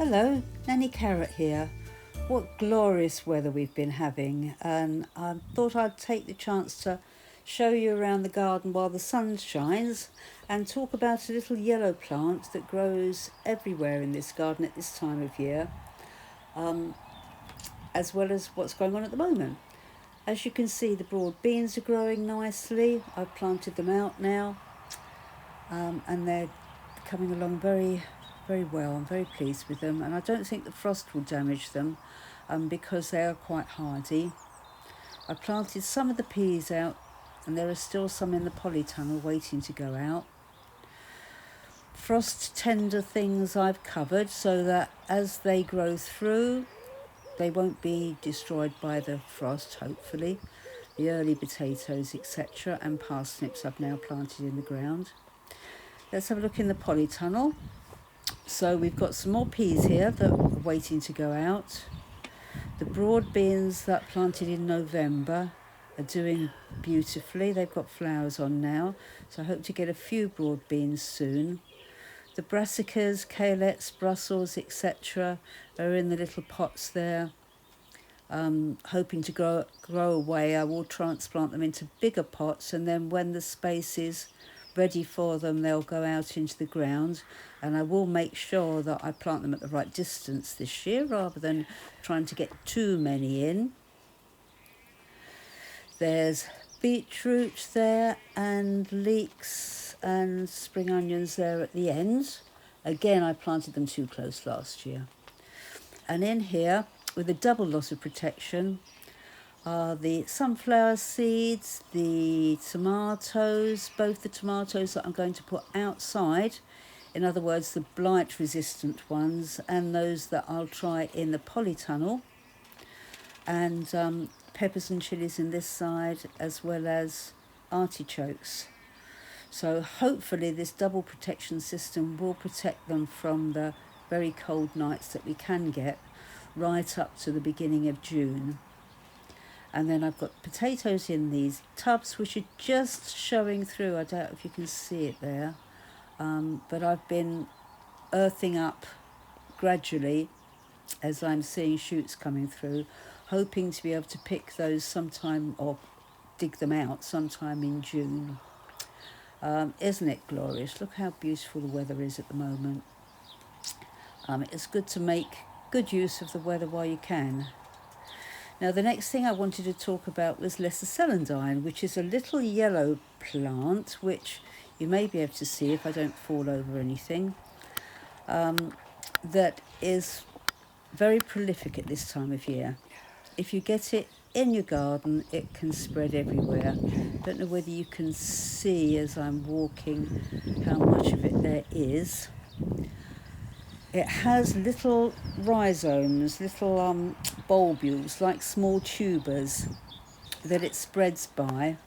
Hello, Nanny Carrot here. What glorious weather we've been having, and I thought I'd take the chance to show you around the garden while the sun shines and talk about a little yellow plant that grows everywhere in this garden at this time of year, as well as what's going on at the moment. As you can see, the broad beans are growing nicely. I've planted them out now, and they're coming along very well. I'm very pleased with them, and I don't think the frost will damage them because they are quite hardy. I planted some of the peas out, and there are still some in the polytunnel waiting to go out. Frost tender things I've covered so that as they grow through, they won't be destroyed by the frost, hopefully. The early potatoes, etc., and parsnips I've now planted in the ground. Let's have a look in the polytunnel. So we've got some more peas here that are waiting to go out. The broad beans that planted in November are doing beautifully. They've got flowers on now, so I hope to get a few broad beans soon. The brassicas, kaleets, Brussels, etc. are in the little pots there. Hoping to grow away. I will transplant them into bigger pots, and then when the space is ready for them, they'll go out into the ground, and I will make sure that I plant them at the right distance this year rather than trying to get too many in. There's beetroot there and leeks and spring onions there at the end. Again, I planted them too close last year. And in here, with a double loss of protection, are the sunflower seeds, the tomatoes, both the tomatoes that I'm going to put outside, in other words, the blight resistant ones, and those that I'll try in the polytunnel, and peppers and chilies in this side, as well as artichokes. So hopefully this double protection system will protect them from the very cold nights that we can get right up to the beginning of June. And then I've got potatoes in these tubs, which are just showing through. I doubt if you can see it there. But I've been earthing up gradually as I'm seeing shoots coming through, hoping to be able to pick those sometime or dig them out sometime in June. Isn't it glorious? Look how beautiful the weather is at the moment. It's good to make good use of the weather while you can. Now, the next thing I wanted to talk about was Celandine, which is a little yellow plant, which you may be able to see if I don't fall over anything, that is very prolific at this time of year. If you get it in your garden, it can spread everywhere. Don't know whether you can see as I'm walking how much of it there is. It has little rhizomes, little bulbules, like small tubers that it spreads by.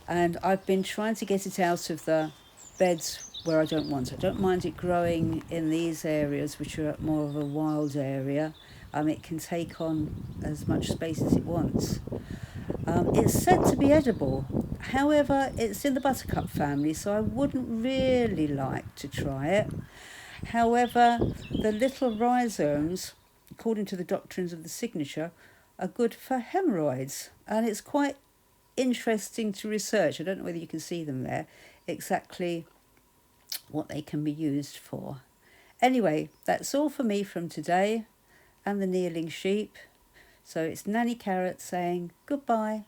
And I've been trying to get it out of the beds where I don't want it. I don't mind it growing in these areas, which are more of a wild area. It can take on as much space as it wants. It's said to be edible. However, it's in the buttercup family, so I wouldn't really like to try it. However, the little rhizomes, according to the doctrines of the signature, are good for hemorrhoids, and it's quite interesting to research. I don't know whether you can see them there, exactly what they can be used for. Anyway, that's all for me from today and the kneeling sheep. So it's Nanny Carrot saying goodbye.